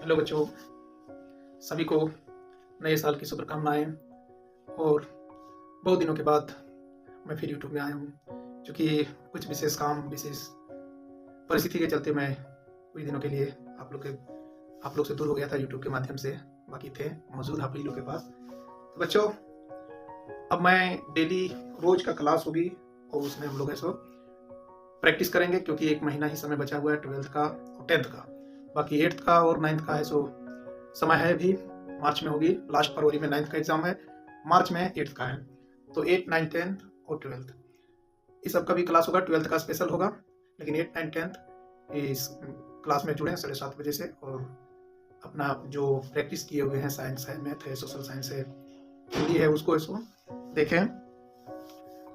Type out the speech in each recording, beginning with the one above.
Hello बच्चों, सभी को नए साल की शुभकामनाएं। और बहुत दिनों के बाद मैं फिर यूट्यूब में आया हूँ, क्योंकि कुछ विशेष काम, विशेष परिस्थिति के चलते मैं कुछ दिनों के लिए आप लोग से दूर हो गया था यूट्यूब के माध्यम से। बाकी थे मौजूद आप ही लोग के पास। तो बच्चों, अब मैं डेली रोज का क्लास होगी और उसमें हम लोग ऐसा प्रैक्टिस करेंगे, क्योंकि एक महीना ही समय बचा हुआ है 12th का और 10th का। बाकी 8th का और 9th का है सो समय है, भी मार्च में होगी। लास्ट फरवरी में 9th का एग्जाम है, मार्च में 8th का है। तो 8, 9, 10 और 12th इस सब का भी क्लास होगा। 12th का स्पेशल होगा, लेकिन 8, 9, 10 इस क्लास में जुड़े 7:30 बजे से। और अपना जो प्रैक्टिस किए हुए हैं, साइंस है, मैथ है, सोशल साइंस है, हिंदी है, उसको इसको देखें।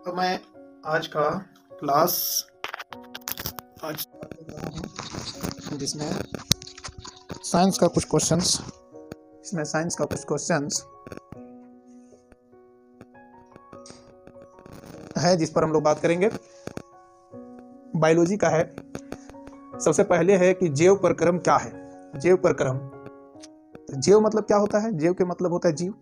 तो मैं आज का क्लास जिसमें साइंस का कुछ क्वेश्चंस है जिस पर हम लोग बात करेंगे। बायोलॉजी का है। सबसे पहले है कि जैव प्रक्रम क्या है। जैव प्रक्रम, जैव मतलब क्या होता है? जैव के मतलब होता है जीव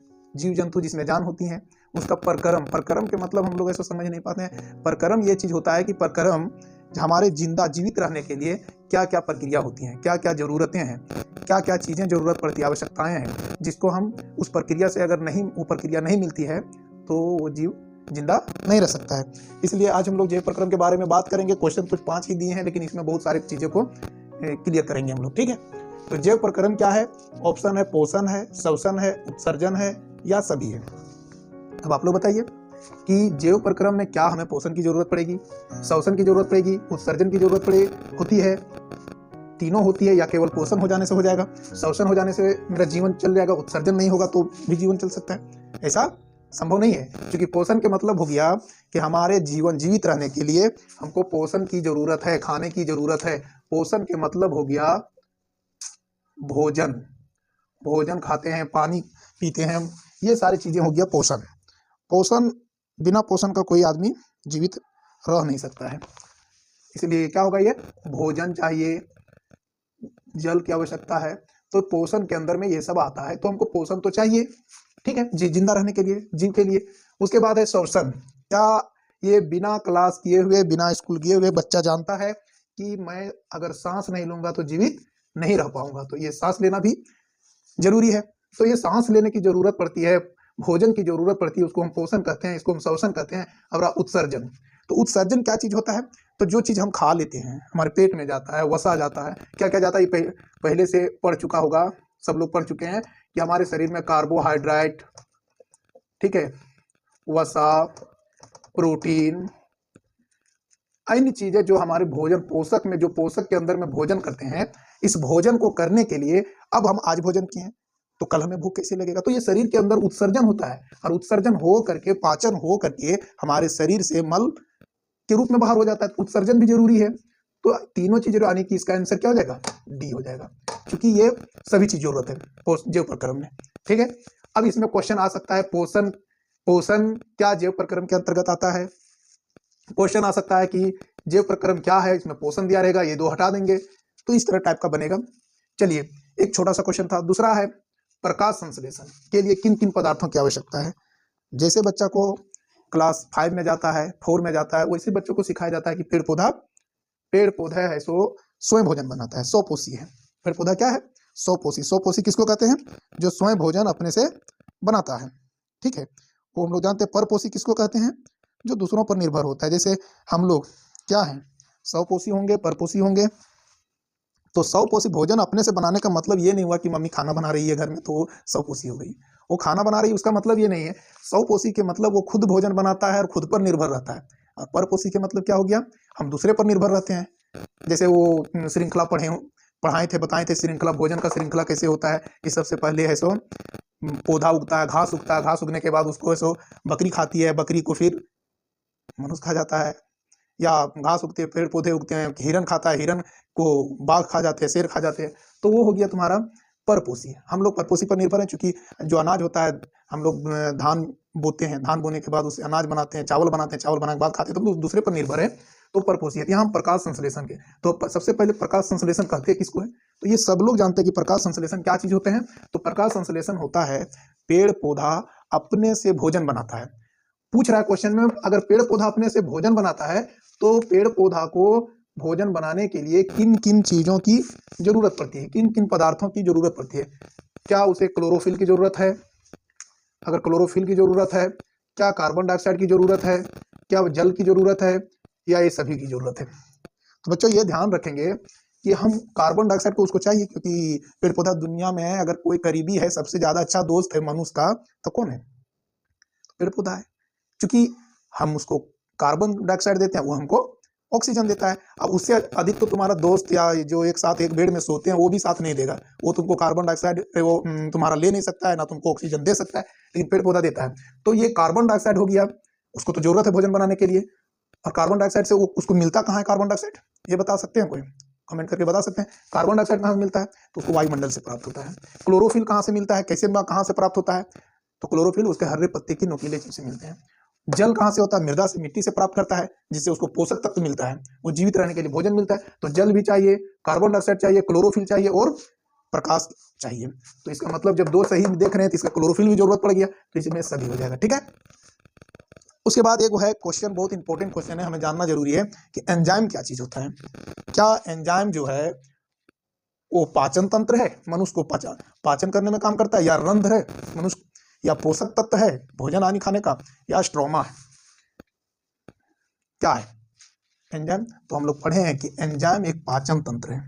जंतु जिसमें जान होती है, उसका प्रक्रम के मतलब हम लोग ऐसा समझ नहीं पाते हैं। प्रक्रम ये चीज होता है कि प्रक्रम हमारे जीवित रहने के लिए क्या क्या प्रक्रिया होती हैं, क्या क्या जरूरतें हैं, क्या क्या चीजें जरूरत पड़ती, आवश्यकताएं हैं, जिसको हम उस प्रक्रिया से अगर वो प्रक्रिया नहीं मिलती है तो वो जीव जिंदा नहीं रह सकता है। इसलिए आज हम लोग जैव प्रक्रम के बारे में बात करेंगे। क्वेश्चन कुछ 5 ही दिए हैं, लेकिन इसमें बहुत सारी चीजों को क्लियर करेंगे हम लोग, ठीक है। तो जैव प्रक्रम क्या है? ऑप्शन है पोषण है, श्वसन है, उत्सर्जन है या सभी है। अब आप लोग बताइए कि जैव प्रक्रम में क्या हमें पोषण की जरूरत पड़ेगी, श्वसन की जरूरत पड़ेगी, उत्सर्जन की जरूरत होती है, तीनों होती है, या केवल पोषण हो जाने से हो जाएगा? श्वसन हो जाने से मेरा जीवन चल जाएगा, उत्सर्जन नहीं होगा तो भी जीवन चल सकता है? ऐसा संभव नहीं है, क्योंकि पोषण के मतलब हो गया कि हमारे जीवित रहने के लिए हमको पोषण की जरूरत है, खाने की जरूरत है। पोषण के मतलब हो गया भोजन खाते हैं, पानी पीते हैं, ये सारी चीजें हो गया पोषण। बिना पोषण का कोई आदमी जीवित रह नहीं सकता है। इसलिए क्या होगा? ये भोजन चाहिए, जल की आवश्यकता है, तो पोषण के अंदर में ये सब आता है। तो हमको पोषण तो चाहिए, ठीक है, जिंदा रहने के लिए, जीव के लिए। उसके बाद है श्वसन। क्या ये बिना क्लास किए हुए, बिना स्कूल किए हुए बच्चा जानता है कि मैं अगर सांस नहीं लूंगा तो जीवित नहीं रह पाऊंगा? तो ये सांस लेना भी जरूरी है। तो ये सांस लेने की जरूरत पड़ती है, भोजन की जरूरत पड़ती है, उसको हम पोषण कहते हैं, इसको हम श्वसन कहते हैं। और उत्सर्जन, तो उत्सर्जन क्या चीज होता है? तो जो चीज हम खा लेते हैं, हमारे पेट में जाता है, वसा जाता है, क्या क्या जाता है, ये पहले से पढ़ चुका होगा, सब लोग पढ़ चुके हैं कि हमारे शरीर में कार्बोहाइड्रेट, ठीक है, वसा, प्रोटीन, अन्य चीजें जो हमारे भोजन पोषक में, जो पोषक के अंदर में भोजन करते हैं, इस भोजन को करने के लिए अब हम आज भोजन किए हैं तो कल हमें भूख कैसे लगेगा? तो ये शरीर के अंदर उत्सर्जन होता है, और उत्सर्जन हो करके, पाचन हो करके हमारे शरीर से मल के रूप में बाहर हो जाता है। उत्सर्जन भी जरूरी है। तो तीनों चीजें यानी कि इसका आंसर क्या हो जाएगा? डी हो जाएगा, क्योंकि ये सभी चीज जरूरत है जैव प्रक्रम में, ठीक है। अब इसमें क्वेश्चन आ सकता है, पोषण क्या जैव प्रक्रम के अंतर्गत आता है? क्वेश्चन आ सकता है कि जैव प्रक्रम क्या है, इसमें पोषण दिया रहेगा, ये दो हटा देंगे, तो इस तरह टाइप का बनेगा। चलिए, एक छोटा सा क्वेश्चन था। दूसरा है प्रकाश संश्लेषण के लिए किन किन पदार्थों की आवश्यकता है। जैसे बच्चा को क्लास 5 में जाता है, 4 में जाता है, वैसे बच्चों को सिखाया जाता है कि पेड़ पौधा है सो स्वयं भोजन बनाता है, स्वपोषी है। पेड़ पौधा क्या है? स्वपोषी किसको कहते हैं? जो स्वयं भोजन अपने से बनाता है, ठीक है। वो हम लोग जानते हैं। परपोषी किसको कहते हैं? जो दूसरों पर निर्भर होता है। जैसे हम लोग क्या है, स्वपोषी होंगे, परपोषी होंगे। तो स्वपोषी भोजन अपने से बनाने का मतलब ये नहीं हुआ कि मम्मी खाना बना रही है घर में तो वो स्वपोषी हो गई। वो खाना बना रही है, उसका मतलब ये नहीं है। स्वपोषी के मतलब वो खुद भोजन बनाता है और खुद पर निर्भर रहता है। और परपोषी के मतलब क्या हो गया? हम दूसरे पर निर्भर रहते हैं। जैसे वो श्रृंखला पढ़ाए थे, बताए थे श्रृंखला, भोजन का श्रृंखला कैसे होता है कि सबसे पहले है सो पौधा उगता है, घास उगता है, घास उगने के बाद उसको सो बकरी खाती है, बकरी को फिर मनुष्य खा जाता है, या घास उगते हैं, पेड़ पौधे उगते हैं, हिरन खाता है, हिरन को बाघ खा जाते हैं, शेर खा जाते हैं। तो वो हो गया तुम्हारा परपोषी। हम लोग परपोषी पर निर्भर हैं, क्योंकि जो अनाज होता है, हम लोग धान बोते हैं, धान बोने के बाद उससे अनाज बनाते हैं, चावल बनाते हैं, चावल बनाने के बाद खाते हैं, तो दूसरे पर निर्भर है, तो परपोषी है। यहाँ हम प्रकाश संश्लेषण के, तो सबसे पहले प्रकाश संश्लेषण कहते हैं किसको है? तो ये सब लोग जानते हैं कि प्रकाश संश्लेषण क्या चीज होते हैं। तो प्रकाश संश्लेषण होता है पेड़ पौधा अपने से भोजन बनाता है। पूछ रहा है क्वेश्चन में, अगर पेड़ पौधा अपने से भोजन बनाता है तो पेड़ पौधा को भोजन बनाने के लिए किन किन चीजों की जरूरत पड़ती है, किन किन पदार्थों की जरूरत पड़ती है। क्या उसे क्लोरोफिल की जरूरत है? अगर क्लोरोफिल की जरूरत है, क्या कार्बन डाइऑक्साइड की जरूरत है, क्या जल की जरूरत है, या ये सभी की जरूरत है। तो बच्चों ये ध्यान रखेंगे कि हम कार्बन डाइऑक्साइड को उसको चाहिए, क्योंकि पेड़ पौधा दुनिया में अगर कोई करीबी है, सबसे ज्यादा अच्छा दोस्त है मनुष्य का, तो कौन है? पेड़ पौधा है। क्योंकि हम उसको कार्बन डाइऑक्साइड देते हैं, वो हमको ऑक्सीजन देता है। अब उससे अधिक तो तुम्हारा दोस्त या जो एक साथ एक बेड में सोते हैं वो भी साथ नहीं देगा। वो तुमको कार्बन डाइऑक्साइड वो तुम्हारा ले नहीं सकता है, ना तुमको ऑक्सीजन दे सकता है, लेकिन पेड़ पौधा देता है। तो ये कार्बन डाइऑक्साइड हो गया, उसको तो जरूरत है भोजन बनाने के लिए। और कार्बन डाइऑक्साइड से वो उसको मिलता कहाँ है कार्बन डाइऑक्साइड, ये बता सकते हैं? कोई कमेंट करके बता सकते हैं कार्बन डाइऑक्साइड कहाँ से मिलता है? तो उसको वायुमंडल से प्राप्त होता है। क्लोरोफिल कहाँ से मिलता है, कैसे कहाँ से प्राप्त होता है? तो क्लोरोफिल उसके हरे पत्ते की नुकीले चीज से मिलते हैं। जल कहाँ से होता है? मृदा से, मिट्टी से प्राप्त करता है, जिससे उसको पोषक तत्व मिलता है, वो जीवित रहने के लिए भोजन मिलता है। तो जल भी चाहिए, कार्बन डाइऑक्साइड चाहिए, क्लोरोफिल चाहिए और प्रकाश चाहिए। तो इसका मतलब जब दो सही देख रहे हैं तो इसका क्लोरोफिल भी जरूरत पड़ गया, तो इसमें सभी हो जाएगा। ठीक है। उसके बाद एक है क्वेश्चन, बहुत इंपॉर्टेंट क्वेश्चन है, हमें जानना जरूरी है कि एंजाइम क्या चीज होता है। क्या एंजाइम जो है वो पाचन तंत्र है, मनुष्य को पाचन करने में काम करता है, या रंध्र है मनुष्य, या पोषक तत्व है भोजन आदि खाने का, या स्ट्रोमा है? क्या है एंजाइम? तो हम लोग पढ़े हैं कि एंजाइम एक पाचन तंत्र है।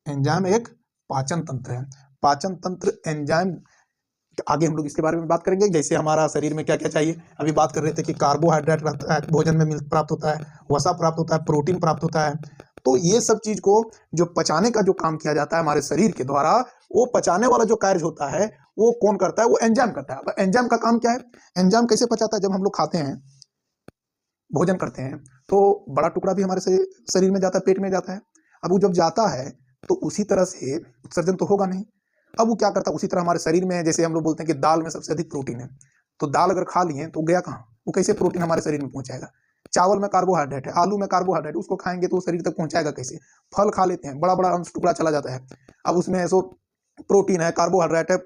एंजाइम एक पाचन तंत्र है। पाचन तंत्र एंजाइम, आगे हम लोग इसके बारे में बात करेंगे, जैसे हमारा शरीर में क्या क्या चाहिए। अभी बात कर रहे थे कि कार्बोहाइड्रेट भोजन में प्राप्त होता है, वसा प्राप्त होता है, प्रोटीन प्राप्त होता है। तो ये सब चीज को जो पचाने का जो काम किया जाता है हमारे शरीर के द्वारा, वो पचाने वाला जो कार्य होता है वो कौन करता है? वो एंजाइम करता है। अब एंजाइम का काम क्या है? एंजाइम कैसे पचाता है? जब हम लोग खाते हैं, भोजन करते हैं, तो बड़ा टुकड़ा भी हमारे शरीर में जाता है, पेट में जाता है। अब वो जब जाता है तो उसी तरह से उत्सर्जन तो होगा नहीं। अब वो क्या करता है? उसी तरह हमारे शरीर में, जैसे हम लोग बोलते हैं कि दाल में सबसे अधिक प्रोटीन है, तो दाल अगर खा लिए तो गया कहाँ? वो कैसे प्रोटीन हमारे शरीर में पहुंचाएगा? चावल में कार्बोहाइड्रेट है, आलू में कार्बोहाइड्रेट, उसको खाएंगे तो शरीर तक पहुंचाएगा कैसे? फल खा लेते हैं, बड़ा बड़ा अंश टुकड़ा चला जाता है, अब उसमें सो प्रोटीन है, कार्बोहाइड्रेट है,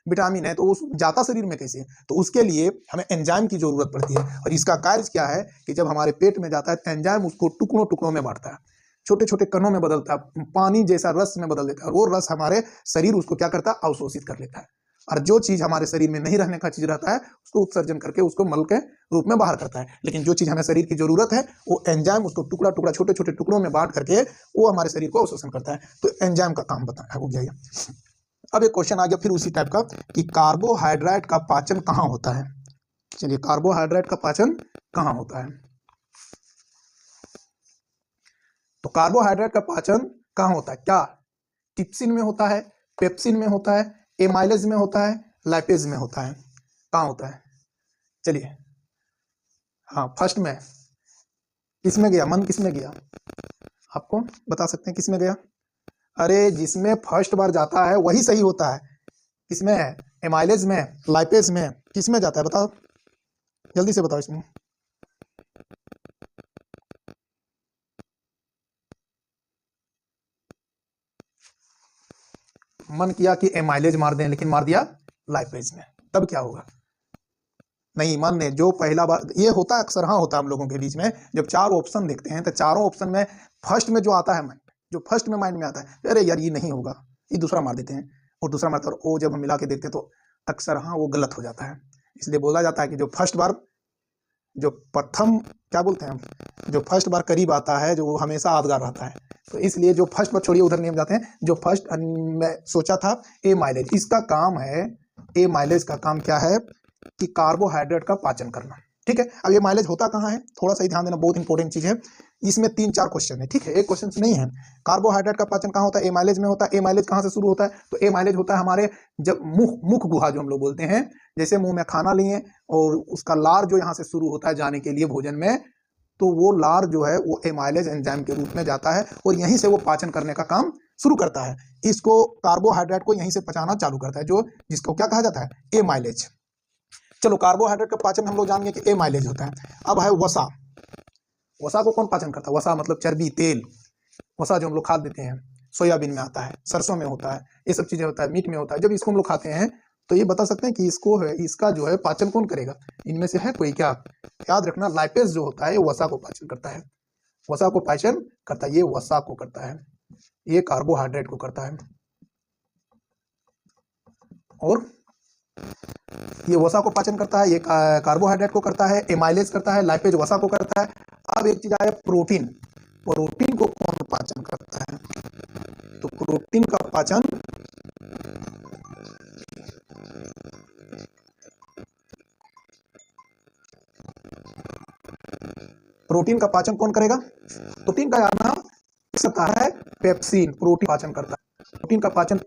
विटामिन है, तो उस जाता शरीर में कैसे? तो उसके लिए हमें एंजाइम की जरूरत पड़ती है। और इसका कार्य क्या है कि जब हमारे पेट में जाता है तो एंजाइम उसको टुकड़ों टुकड़ों में बांटता है, छोटे छोटे कणों में बदलता है, पानी जैसा रस में बदल देता है, और वो रस हमारे शरीर उसको क्या करता है? अवशोषित कर लेता है। और जो चीज हमारे शरीर में नहीं रहने का चीज रहता है उसको उत्सर्जन करके उसको मल के रूप में बाहर करता है। लेकिन जो चीज हमें शरीर की जरूरत है वो एंजाइम उसको टुकड़ा टुकड़ा छोटे छोटे टुकड़ों में बांट करके वो हमारे शरीर को अवशोषण करता है। तो एंजाइम का काम बताया हो गया ये। अब एक क्वेश्चन आ गया फिर उसी टाइप का कि कार्बोहाइड्रेट का पाचन कहाँ होता है। चलिए, कार्बोहाइड्रेट का पाचन कहाँ होता है? तो कार्बोहाइड्रेट का पाचन कहाँ होता है? क्या टिप्सिन में होता है, पेप्सिन में होता है, एमाइलेज में होता है, लाइपेज में होता है? कहाँ होता है? चलिए, हाँ, फर्स्ट में किसमें गया? मन किसमें गया? आपको बता सकते हैं किसमें गया? अरे जिसमें फर्स्ट बार जाता है वही सही होता है। किसमें है? एमाइलेज में, लाइपेज में, किसमें जाता है बताओ, जल्दी से बताओ इसमें। मन किया कि एमाइलेज मार दें, लेकिन मार दिया लाइपेज में, तब क्या होगा? नहीं, मन ने जो पहला बार, ये होता है अक्सर, हाँ होता है हम लोगों के बीच में, जब चार ऑप्शन देखते हैं तो चारों ऑप्शन में फर्स्ट में जो आता है माइंड, जो फर्स्ट में माइंड में आता है, अरे यार ये नहीं होगा, ये दूसरा मार देते हैं, और दूसरा मारता है, और वो जब हम मिला के देखते हैं तो अक्सर हाँ वो गलत हो जाता है। इसलिए बोला जाता है कि जो फर्स्ट बार, जो प्रथम क्या बोलते हैं हम, जो फर्स्ट बार करीब आता है जो वो हमेशा यादगार रहता है। तो इसलिए जो फर्स्ट बार, छोड़िए उधर नियम जाते हैं, जो फर्स्ट मैं सोचा था ए माइलेज, इसका काम है, ए माइलेज का काम क्या है कि कार्बोहाइड्रेट का पाचन करना। ठीक है। अब ये माइलेज होता कहाँ है, थोड़ा सा ही ध्यान देना, बहुत इंपॉर्टेंट चीज है। इसमें 3-4 क्वेश्चन है, ठीक है, एक क्वेश्चन नहीं है। कार्बोहाइड्रेट का पाचन कहाँ होता है? ए माइलेज में होता है। ए माइलेज कहाँ से शुरू होता है? तो ए माइलेज होता है हमारे जब मुख गुहा जो हम लोग बोलते हैं, जैसे मुंह में खाना लिए और उसका लार जो यहाँ से शुरू होता है जाने के लिए भोजन में, तो वो लार जो है वो एमाइलेज एंजाइम के रूप में जाता है और यहीं से वो पाचन करने का काम शुरू करता है। इसको कार्बोहाइड्रेट को यहीं से पचाना चालू करता है, जो जिसको क्या कहा जाता है? एमाइलेज। चलो, कार्बोहाइड्रेट का पाचन हम लोग जान गए कि एमाइलेज होता है। अब है वसा। वसा को कौन पाचन करता है? वसा मतलब चर्बी, तेल, वसा जो हम लोग खा देते हैं, सोयाबीन में आता है, सरसों में होता है, ये सब चीजें होता है, मीट में होता है। जब इसको हम लोग खाते हैं तो ये बता सकते हैं कि इसको है, इसका जो है पाचन कौन करेगा? इनमें से है कोई क्या? याद रखना, लाइपेज जो होता है ये वसा को पाचन करता है, वसा को पाचन करता है, ये वसा को करता है, ये कार्बोहाइड्रेट को करता है, और ये वसा को पाचन करता है, ये कार्बोहाइड्रेट को करता है, एमाइलेज करता है, लाइपेज वसा को करता है। अब एक चीज आया प्रोटीन, प्रोटीन को कौन पाचन करता है? तो प्रोटीन का पाचन प्रोटीन का पाचन कौन करेगा? प्रोटीन का नाम सकता है पेप्सिन, प्रोटीन पाचन करता है, प्रोटीन का पाचन